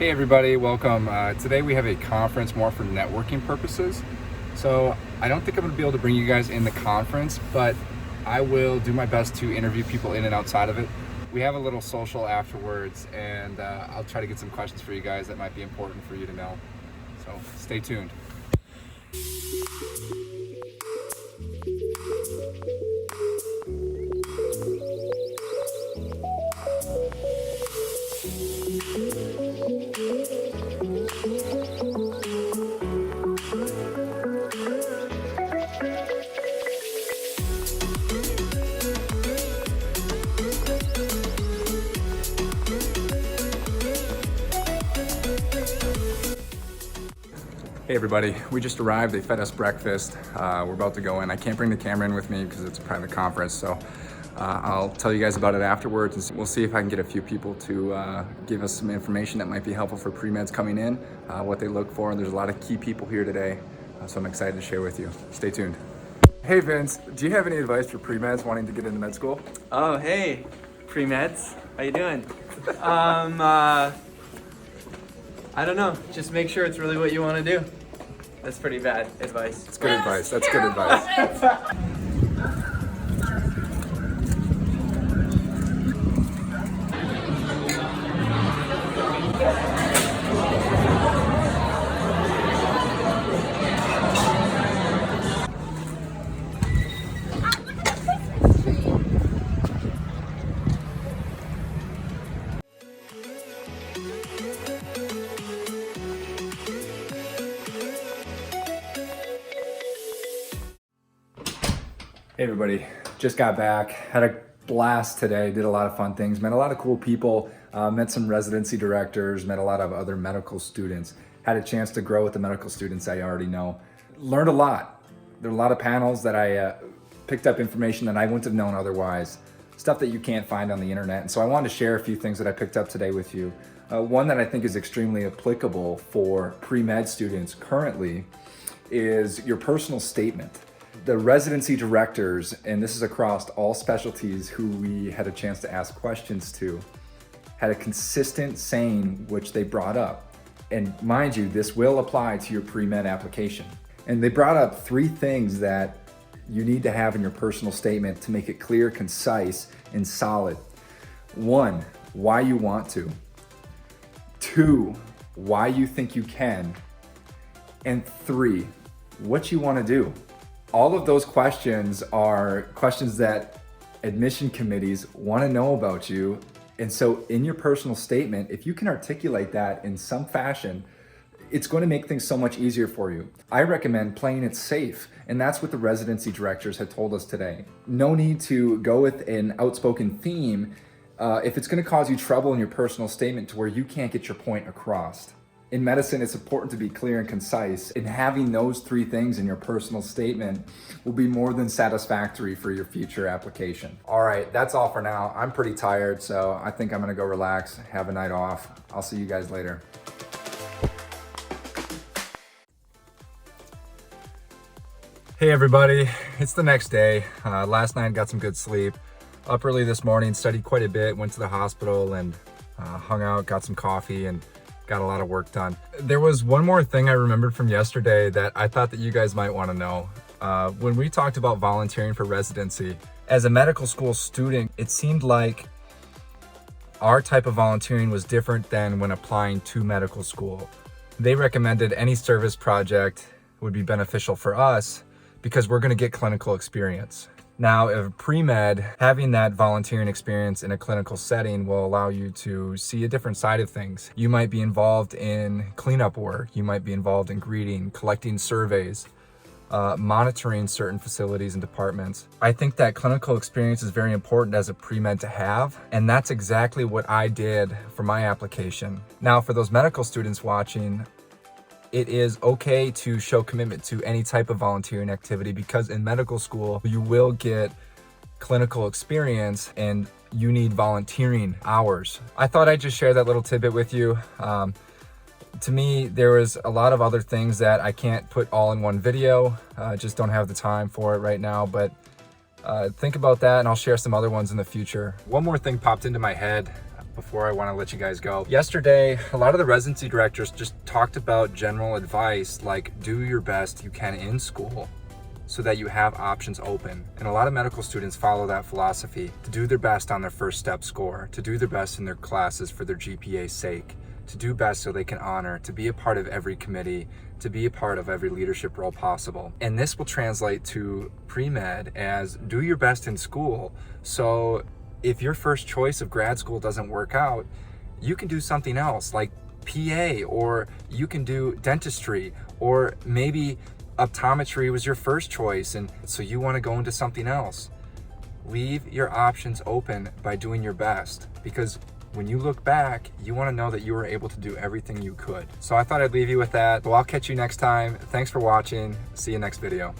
Hey everybody, welcome. Today we have a conference more for networking purposes. So I don't think I'm going to be able to bring you guys in the conference, but I will do my best to interview people in and outside of it. We have a little social afterwards, and I'll try to get some questions for you guys that might be important for you to know. So stay tuned. Hey everybody, we just arrived. They fed us breakfast. We're about to go in. I can't bring the camera in with me because it's a private conference, so I'll tell you guys about it afterwards, and we'll see if I can get a few people to give us some information that might be helpful for pre-meds coming in, what they look for. And there's a lot of key people here today, so I'm excited to share with you. Stay tuned. Hey Vince, do you have any advice for pre-meds wanting to get into med school? Oh, hey, pre-meds. How you doing? I don't know. Just make sure it's really what you want to do. That's pretty bad advice. It's good advice. That's good advice. Hey everybody, just got back, had a blast today, did a lot of fun things, met a lot of cool people, met some residency directors, met a lot of other medical students, had a chance to grow with the medical students I already know. Learned a lot. There are a lot of panels that I picked up information that I wouldn't have known otherwise, stuff that you can't find on the internet. And so I wanted to share a few things that I picked up today with you. One that I think is extremely applicable for pre-med students currently is your personal statement. The residency directors, and this is across all specialties who we had a chance to ask questions to, had a consistent saying which they brought up. And mind you, this will apply to your pre-med application. And they brought up 3 things that you need to have in your personal statement to make it clear, concise, and solid. 1, why you want to. 2, why you think you can. And 3, what you want to do. All of those questions are questions that admission committees want to know about you. And so in your personal statement, if you can articulate that in some fashion, it's going to make things so much easier for you. I recommend playing it safe. And that's what the residency directors had told us today. No need to go with an outspoken theme if it's going to cause you trouble in your personal statement to where you can't get your point across. In medicine, it's important to be clear and concise, and having those 3 things in your personal statement will be more than satisfactory for your future application. All right, that's all for now. I'm pretty tired, so I think I'm gonna go relax, have a night off. I'll see you guys later. Hey everybody, it's the next day. Last night got some good sleep. Up early this morning, studied quite a bit, went to the hospital and hung out, got some coffee, and got a lot of work done. There was one more thing I remembered from yesterday that I thought that you guys might want to know. When we talked about volunteering for residency, as a medical school student, it seemed like our type of volunteering was different than when applying to medical school. They recommended any service project would be beneficial for us because we're going to get clinical experience. Now, if pre-med, having that volunteering experience in a clinical setting will allow you to see a different side of things. You might be involved in cleanup work. You might be involved in greeting, collecting surveys, monitoring certain facilities and departments. I think that clinical experience is very important as a pre-med to have, and that's exactly what I did for my application. Now, for those medical students watching, it is okay to show commitment to any type of volunteering activity because in medical school, you will get clinical experience and you need volunteering hours. I thought I'd just share that little tidbit with you. To me, there was a lot of other things that I can't put all in one video. Just don't have the time for it right now, but think about that and I'll share some other ones in the future. One more thing popped into my head. before I want to let you guys go. Yesterday, a lot of the residency directors just talked about general advice like do your best you can in school so that you have options open. And a lot of medical students follow that philosophy to do their best on their first step score, to do their best in their classes for their GPA's sake, to do best so they can honor, to be a part of every committee, to be a part of every leadership role possible. And this will translate to pre-med as do your best in school. So if your first choice of grad school doesn't work out, you can do something else like PA, or you can do dentistry, or maybe optometry was your first choice and so you want to go into something else. Leave your options open by doing your best, because when you look back, you want to know that you were able to do everything you could. So I thought I'd leave you with that. Well, I'll catch you next time. Thanks for watching. See you next video.